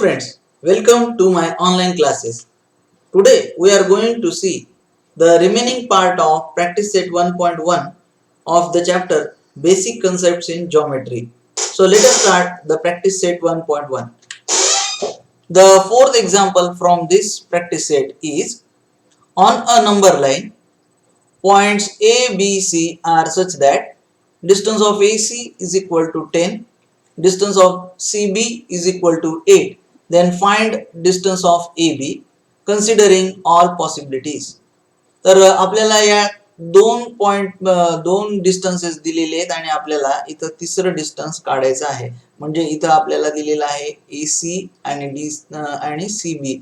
friends, welcome to my online classes. Today we are going to see the remaining part of practice set 1.1 of the chapter Basic Concepts in Geometry. So let us start the practice set 1.1. The fourth example from this practice set is on a number line, points A, B, C are such that distance of AC is equal to 10, distance of CB is equal to 8. Then find distance of AB considering all possibilities. तर आपल्याला या दोन distances दिलेले आहेत आणि आपल्याला इथं तिसरं डिस्टन्स काढायचं आहे. म्हणजे इथं आपल्याला दिलेलं आहे AC आणि CB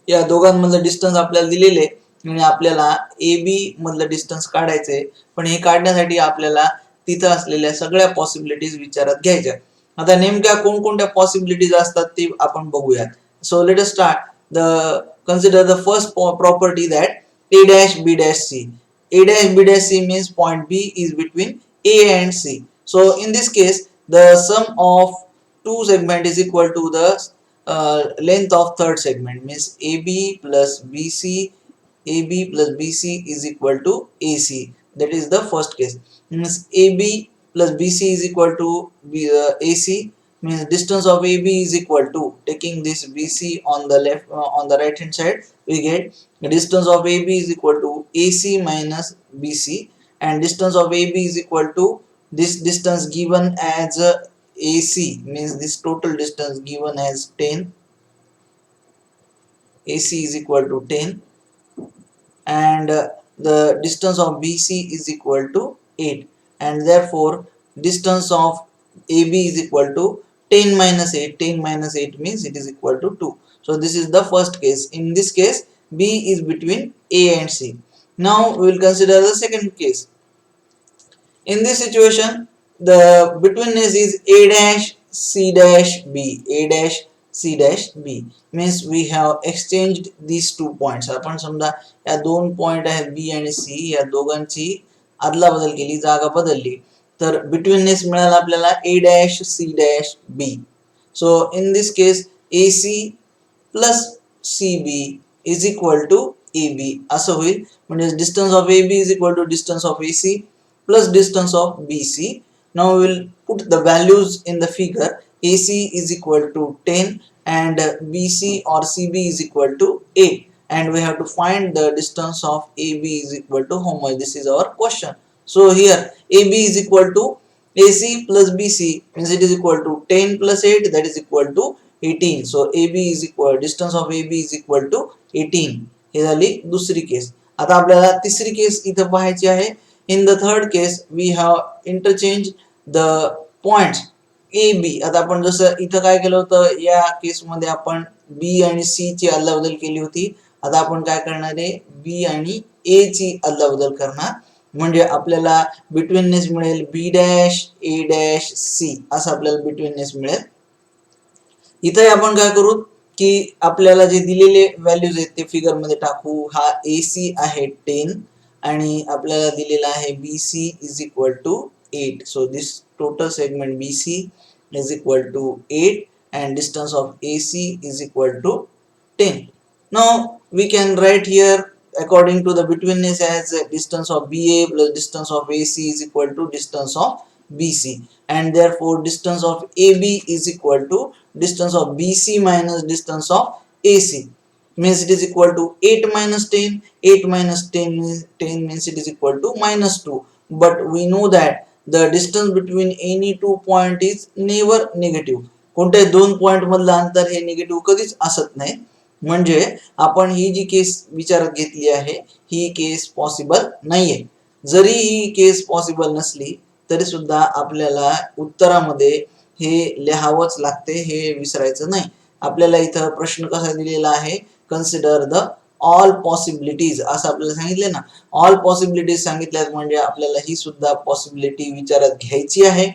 या दोघांमधलं डिस्टन्स आपल्याला दिलेले आणि आपल्याला AB मधलं डिस्टन्स काढायचे. पण हे काढण्यासाठी आपल्याला तिथं असलेल्या सगळ्या पॉसिबिलिटीज विचारात घ्यायच्या. आता नेमक्या कोणकोणत्या पॉसिबिलिटीज असतात ते आपण बघूयात. So let us start the consider the first property that A dash B dash C. A dash B dash C means point B is between A and C. So in this case the sum of two segment is equal to the length of third segment, means AB plus BC. AB plus BC is equal to AC. That is the first case. Means AB plus BC is equal to AC, means distance of AB is equal to, taking this BC on the left on the right hand side, we get the distance of AB is equal to AC minus BC, and distance of AB is equal to this distance given as AC, means this total distance given as 10. AC is equal to 10, and the distance of BC is equal to 8, and therefore distance of AB is equal to 10 minus 8. 10 minus 8 means it is equal to 2. So this is the first case. In this case B is between A and C. Now we will consider the second case. In this situation the betweenness is A dash C dash B. A dash C dash B means we have exchanged these 2 points. आपण समजा या दोन point आहेत B आणि C, या दोघांची आदला बदल केली, जागा बदलली, तर betweenness मिळाला आपल्याला A dash C dash B. So in this case AC plus CB is equal to AB असं होईल. म्हणजे distance of AB is equal to distance of AC plus distance of BC. Now we will put the values in the figure. AC is equal to 10 and BC or CB is equal to 8, and we have to find the distance of AB is equal to how much. This is our question. So here AB is equal to AC plus BC, means it is equal to 10 plus 8, that is equal to 18. So AB is equal, distance of AB is equal to 18. हे झाली दुसरी case. आता आपल्याला तिसरी case इथं पाहायची आहे. In the third case we have interchanged the points A B. आता आपण जसं इथं काय केलं होतं, या केस मध्ये आपण B आणि C ची अदलाबदल केली होती. आता आपण काय करणार आहे, B आणि A ची अदलाबदल करणार. म्हणजे आपल्याला बिटवीननेस मिळेल B dash A dash C असं आपल्याला बिटवीननेस मिळेल. इथे आपण काय करू की आपल्याला जे दिलेले व्हॅल्यूज आहेत ते फिगर मध्ये टाकू. हा AC आहे 10 आणि आपल्याला दिलेला आहे BC is equal to 8. So this total segment BC is equal to 8 and distance of AC is equal to 10. Now we can write here according to the betweenness as distance of BA plus distance of AC is equal to distance of BC, and therefore distance of AB is equal to distance of BC minus distance of AC, means it is equal to 8 minus 10. 8 minus 10 means it is equal to minus 2, but we know that the distance between any two point is never negative. कोणत्याही दोन point मधलं अंतर हे negative कधीच असत नाही. म्हणजे आपण ही जी case विचारात घेतली आहे ही केस पॉसिबल नाहीये. जरी ही केस पॉसिबल नसली तरी सुद्धा आपल्याला उत्तरामध्ये हे लिहावंच लागते, हे विसरायचं नाही. आपल्याला इथं प्रश्न कसा दिलेला आहे, कन्सिडर द ऑल पॉसिबिलिटीज असं आपल्याला सांगितले ना. ऑल पॉसिबिलिटीज सांगितल्यात म्हणजे आपल्याला ही सुद्धा पॉसिबिलिटी विचारात घ्यायची आहे.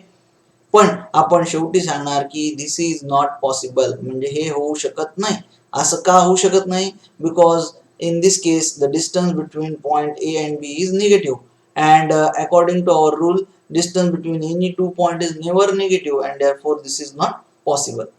पण आपण शेवटी सांगणार की दिस इज नॉट पॉसिबल, म्हणजे हे होऊ शकत नाही. असं का होऊ शकत नाही, because in this case the distance between point A and B is negative, and according to our rule distance between any two point is never negative, and therefore this is not possible.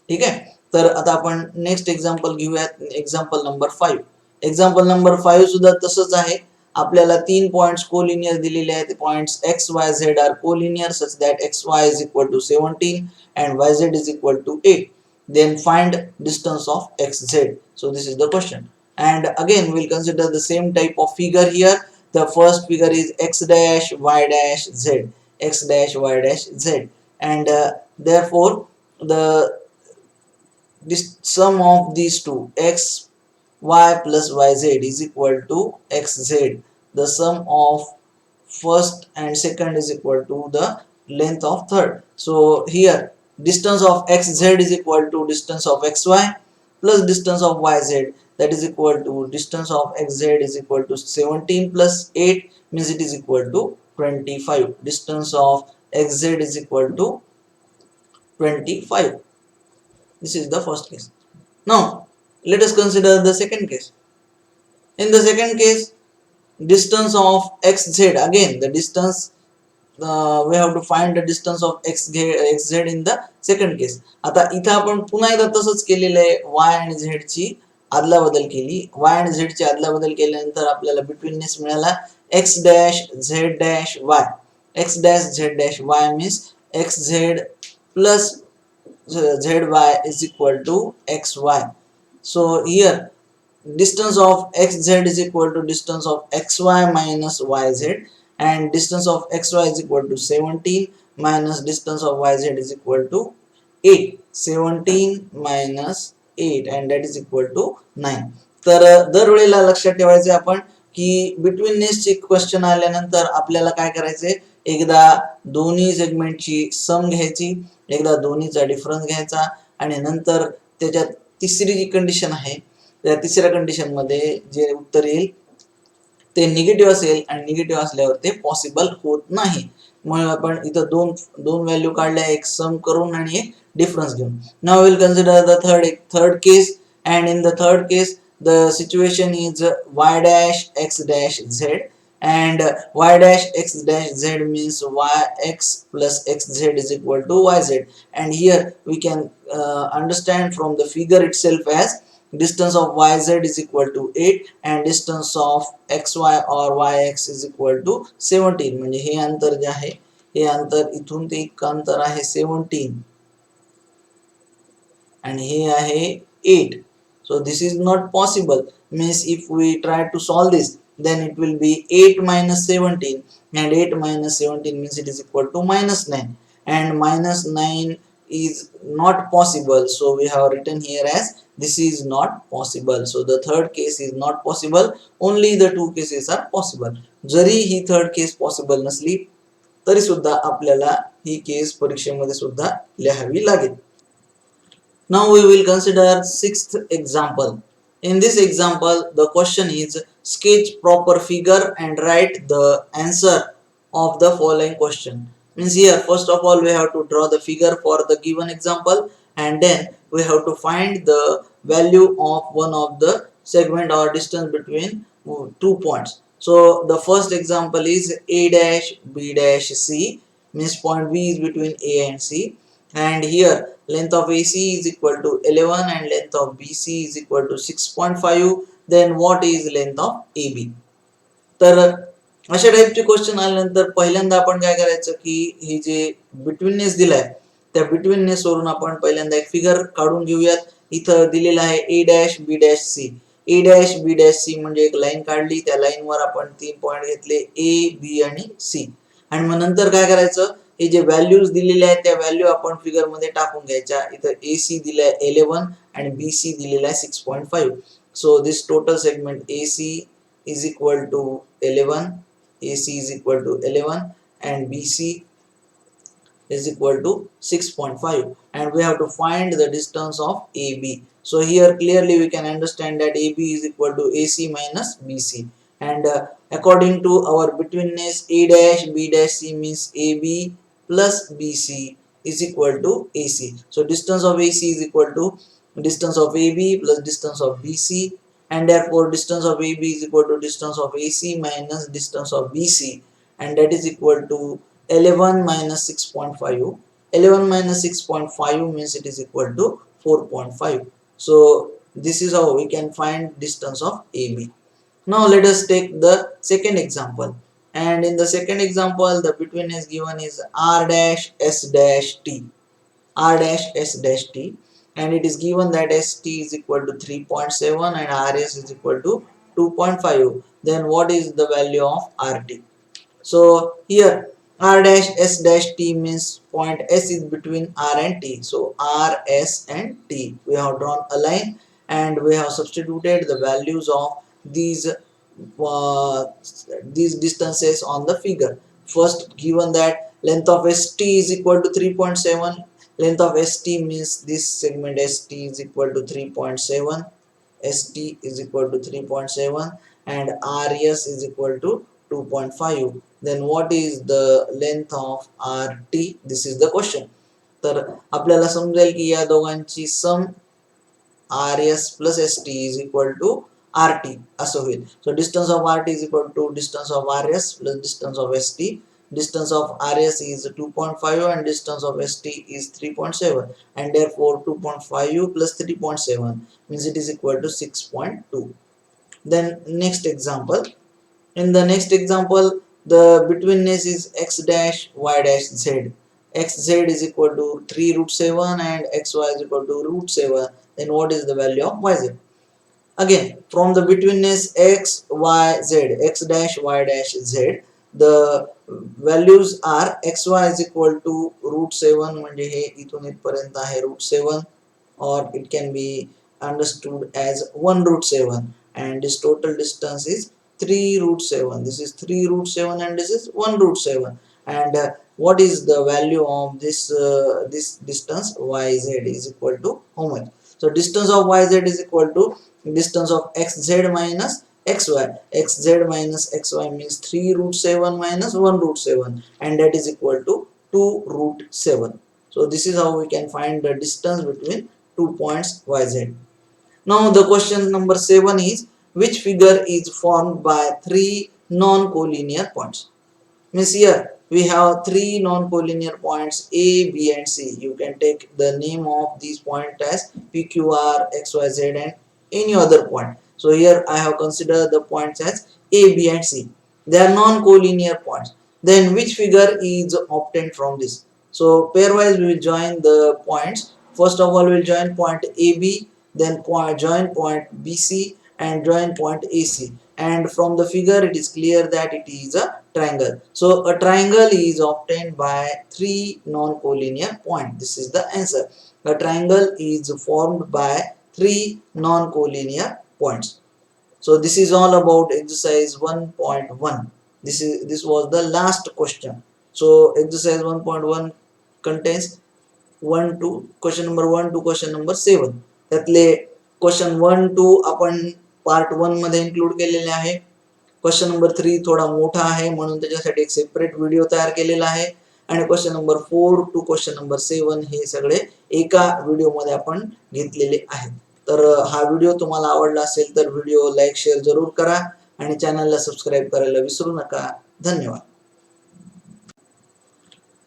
ठीक है. तर आता आपण next example घेऊयात, example number 5. Example number 5 सुद्धा तसंच आहे. आपल्याला 3 पॉइंट्स कोलिनियर दिलेले आहेत. Points x y z are collinear such that xy is equal to 17 and yz is equal to 8. Then find distance of xz. So this is the question. And again we'll consider the same type of figure here. The first figure is x dash y dash z, x dash y dash z, and therefore the this sum of these two, x y plus yz is equal to xz. The sum of first and second is equal to the length of third. So here distance of xz is equal to distance of xy plus distance of yz, that is equal to distance of xz is equal to 17 plus 8, means it is equal to 25. Distance of xz is equal to 25. This is the first case. Now let us consider the second case. In the second case, distance of xz, again the distance, we have to find the distance of xz in the second case. आता इथं आपण पुन्हा एकदा तसंच केलेलं आहे. y आणि z ची अदलाबदल केली. y आणि z ची अदलाबदल केल्यानंतर आपल्याला बिटवीननेस मिळाला x dash z dash y. x dash z dash y means xz plus zy is equal to xy. So here distance of xz is equal to distance of xy minus yz, and distance of xy is equal to 17 minus distance of yz is equal to 8. 17 minus 8 and that is equal to 9. तर दरवेळेला लक्षात ठेवायचे आपण की betweenness ची question आल्यानंतर आपल्याला काय करायचे, एकदा दोन्ही सेगमेंटची सम घ्यायची, एकदा दोन्हीचा डिफरन्स घ्यायचा, आणि नंतर त्याच्यात तिसरी जी कंडिशन आहे त्या तिसऱ्या कंडिशन मध्ये जे उत्तर येईल ते निगेटिव्ह असेल, आणि निगेटिव्ह असल्यावर ते पॉसिबल होत नाही. म्हणून आपण इथं दोन व्हॅल्यू काढल्या, एक सम करून आणि एक डिफरन्स घेऊन. Now will consider the third case, and in the third case the situation is y dash x dash z, and y dash x dash z means yx plus xz is equal to yz, and here we can understand from the figure itself as distance of yz is equal to 8 and distance of xy or yx is equal to 17. म्हणजे हे अंतर जे आहे, हे अंतर इथून ते इतकं अंतर आहे 17 and हे आहे 8. So this is not possible, means if we try to solve this then it will be 8 minus 17, and 8 minus 17 means it is equal to minus 9, and minus 9 is not possible, so we have written here as this is not possible. So the third case is not possible, only the two cases are possible. Zari he third case possible नसली तरी सुद्धा आपल्याला ही case परीक्षेमध्ये सुद्धा लिहावी लागेल. Now we will consider sixth example. In this example the question is sketch proper figure and write the answer of the following question. Means here first of all we have to draw the figure for the given example, and then we have to find the value of one of the segment or distance between 2 points. So the first example is a dash b dash c, means point b is between a and c, and here length of AC is equal to 11 and length of BC is equal to 6.5. then what is length of AB? तर अशा टाइपचे question आल्यानंतर पहिल्यांदा आपण काय करायचं की हे जे betweenness दिलाय त्या बिटवीननेस वरून आपण पहिल्यांदा एक फिगर काढून घेऊयात. इथं दिलेलं आहे a dash b dash c. a dash b dash c म्हणजे एक लाईन काढली, त्या लाईन वर आपण 3 पॉइंट घेतले a b आणि c, आणि मग नंतर काय करायचं, हे जे व्हॅल्यूज दिलेले आहेत त्या व्हॅल्यू आपण फिगर मध्ये टाकून घ्यायच्या. इथं AC दिलाय 11 आणि BC दिलेला आहे 6.5. So this total segment AC is equal to 11, AC is equal to 11 and BC is equal to 6.5, and we have to find the distance of AB. So here clearly we can understand that AB is equal to AC minus BC, and according to our betweenness A dash B dash C means AB plus BC is equal to AC. So distance of AC is equal to distance of AB plus distance of BC, and therefore distance of AB is equal to distance of AC minus distance of BC, and that is equal to 11 minus 6.5. 11 minus 6.5 means it is equal to 4.5. So this is how we can find distance of AB. Now let us take the second example, and in the second example the betweenness given is r dash s dash t, r dash s dash t, and it is given that st is equal to 3.7 and rs is equal to 2.5. Then what is the value of rt? So here r dash s dash t means point s is between r and t. So r, s and t. We have drawn a line and we have substituted the values of uh, these distances on the figure. First, given that length of st is equal to 3.7, length of st means this segment st is equal to 3.7, st is equal to 3.7 and rs is equal to 2.5. Then what is the length of rt? This is the question. तर आपल्याला समजेल की या दोघांची सम rs plus st is equal to rt असं होईल. So distance of rt is equal to distance of rs plus distance of st. Distance of rs is 2.5 and distance of st is 3.7, and therefore 2.5 plus 3.7 means it is equal to 6.2. Then next example. In the next example, the betweenness is x dash y dash z. Xz is equal to 3 root 7 and xy is equal to root 7. Then what is the value of yz? Again, from the betweenness x, y, z, x dash, y dash, z, the values are xy is equal to root 7 म्हणजे हे इथून इथपर्यंत आहे root 7, or it can be understood as 1 root 7, and this total distance is 3 root 7. This is 3 root 7 and this is 1 root 7. And what is the value of this distance? Yz is equal to how much? So distance of yz is equal to distance of xz minus xy. Xz minus xy means 3 root 7 minus 1 root 7, and that is equal to 2 root 7. So this is how we can find the distance between 2 points yz. Now the question number 7 is, which figure is formed by 3 non-collinear points? Means here we have 3 non-collinear points A, B and C. You can take the name of these points as P, Q, R, X, Y, Z and any other point. So here I have considered the points as A, B and C. They are non-collinear points. Then which figure is obtained from this? So pairwise we will join the points. First of all we will join point AB, then join point BC and join point AC. And from the figure it is clear that it is a triangle. So a triangle is obtained by 3 non-collinear points. This is the answer. A triangle is formed by 3 non-collinear points. So this is all about exercise 1.1. This was the last question. So exercise 1.1 contains 1 to question number 1 to question number 7. त्यातले question 1 2 आपण part 1 मध्ये include केलेले आहे. Question number 3 थोडा मोठा आहे म्हणून त्याच्यासाठी एक सेपरेट व्हिडिओ तयार केलेला आहे, आणि question number 4 to question number 7 हे सगळे एका व्हिडिओमध्ये आपण घेतलेले आहेत. तर हा व्हिडिओ तुम्हाला आवडला असेल तर व्हिडिओ लाईक शेअर जरूर करा आणि चॅनलला सबस्क्राईब करायला विसरू नका. धन्यवाद.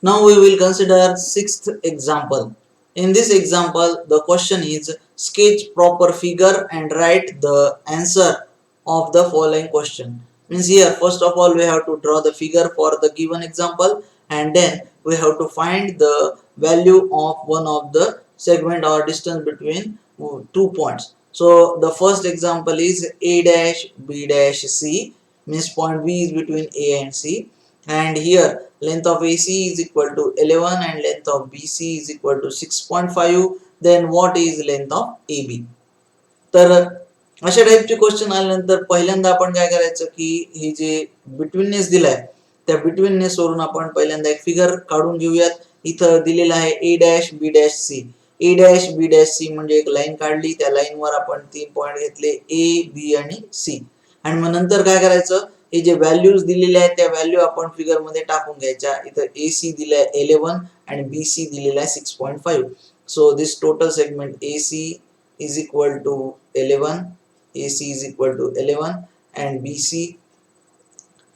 Now we will consider sixth example. In this example, the question is sketch proper figure and write the answer of the following question. Means here first of all we have to draw the figure for the given example, and then we have to find the value of one of the segment or distance between 2 points. So the first example is A dash B dash C, means point B is between A and C, and here length of AC is equal to 11 and length of BC is equal to 6.5. then what is length of AB? तर अशा टाइपचे question आल्यानंतर पहिल्यांदा आपण काय करायचं की हे जे betweenness दिलाय त्या बिटवीननेस वरून आपण पहिल्यांदा एक फिगर काढून घेऊयात. इथं दिलेलं आहे A dash B dash C. A dash B dash C म्हणजे एक लाईन काढली, त्या लाईनवर आपण 3 पॉइंट घेतले A, B आणि C, आणि मग नंतर काय करायचं, हे जे व्हॅल्यूज दिलेले आहेत त्या व्हॅल्यू आपण फिगर मध्ये टाकून घ्यायच्या. इथं AC दिलाय 11 आणि BC दिलेला आहे 6.5. So this total segment AC is equal to 11, AC is equal to 11 and BC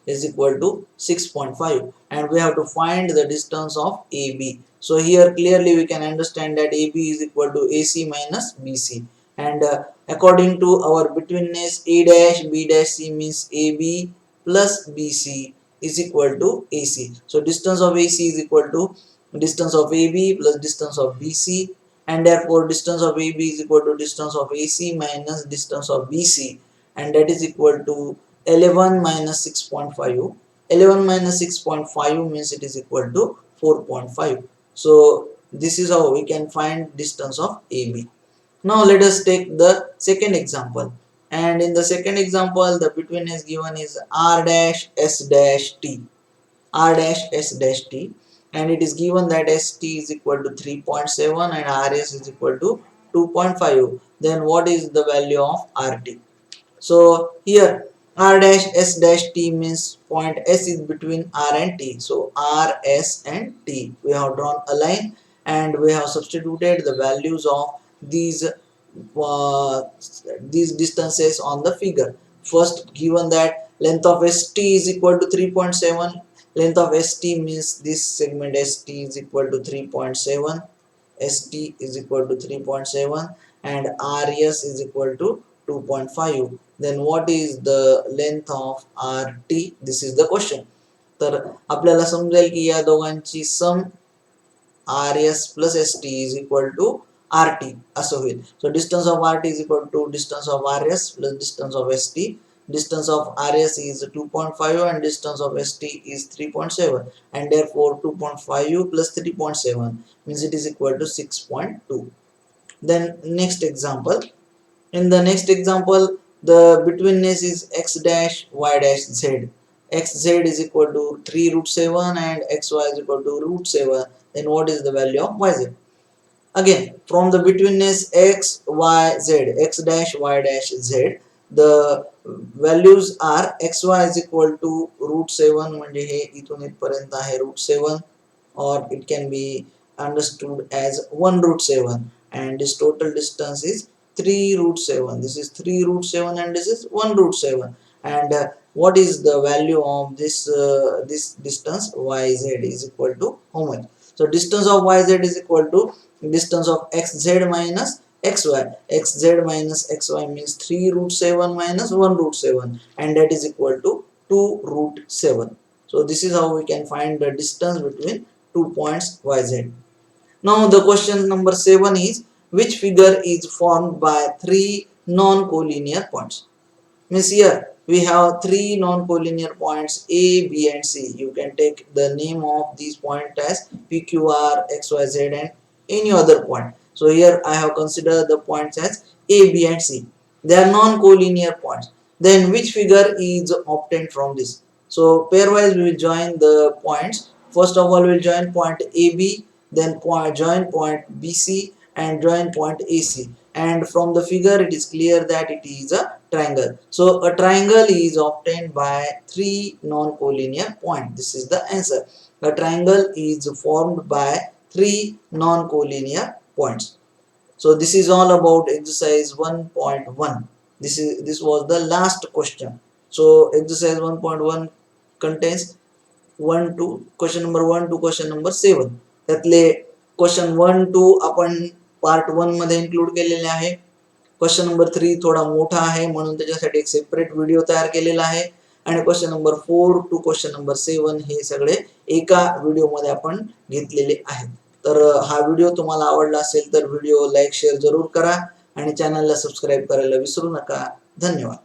is equal to 6.5, and we have to find the distance of AB. So here clearly we can understand that AB is equal to AC minus BC, and according to our betweenness, A dash B dash C means AB plus BC is equal to AC. So distance of AC is equal to distance of AB plus distance of BC, and therefore distance of AB is equal to distance of AC minus distance of BC, and that is equal to 11 minus 6.5. 11 minus 6.5 means it is equal to 4.5. So this is how we can find distance of AB. Now let us take the second example, and in the second example the betweenness given is R dash S dash T. R dash S dash T, and it is given that ST is equal to 3.7 and RS is equal to 2.5. Then what is the value of RT? So here R dash S dash T means point S is between R and T. So R, S and T. We have drawn a line and we have substituted the values of uh, these distances on the figure. First, given that length of ST is equal to 3.7, length of ST means this segment ST is equal to 3.7, ST is equal to 3.7, and RS is equal to 2.5. Then what is the length of RT? This is the question. तर आपल्याला समजेल की या दोघांची सम RS plus ST is equal to RT असं होईल. So distance of RT is equal to distance of RS plus distance of ST. Distance of RS is 2.5 and distance of ST is 3.7, and therefore 2.5 plus 3.7 means it is equal to 6.2. Then next example. In the next example, the betweenness is x dash y dash z. Xz is equal to 3 root 7 and xy is equal to root 7. Then what is the value of yz? Again, from the betweenness x, y, z, x dash, y dash, z, the values are xy is equal to root 7, म्हणजे हे इथून इथपर्यंत आहे root 7, or it can be understood as 1 root 7, and this total distance is 3 root 7. This is 3 root 7 and this is 1 root 7. And what is the value of this distance yz is equal to how much? So distance of yz is equal to distance of xz minus xy. Xz minus xy means 3 root 7 minus 1 root 7, and that is equal to 2 root 7. So this is how we can find the distance between 2 points yz. Now the question number 7 is, which figure is formed by 3 non-collinear points? Means here we have 3 non-collinear points A, B and C. You can take the name of these points as P, Q, R, X, Y, Z and any other point. So here I have considered the points as A, B and C. They are non-collinear points. Then which figure is obtained from this? So pairwise we will join the points. First of all we will join point AB, then join point BC and join point AC. And from the figure it is clear that it is a triangle. So a triangle is obtained by 3 non-collinear points. This is the answer. A triangle is formed by 3 non-collinear points. So this is all about exercise 1.1. This was the last question. So exercise 1.1 contains 1 to question number 1 to question number 7. त्यातले question 1 2 आपण part 1 मध्ये include केलेले आहे. Question number 3 थोडा मोठा आहे म्हणून त्याच्यासाठी एक सेपरेट व्हिडिओ तयार केलेला आहे, आणि question number 4 to question number 7 हे सगळे एका व्हिडिओ मध्ये आपण घेतलेले आहेत. तर हा व्हिडिओ तुम्हाला आवडला असेल तर व्हिडिओ लाईक शेअर जरूर करा आणि चॅनलला सबस्क्राईब करायला विसरू नका. धन्यवाद.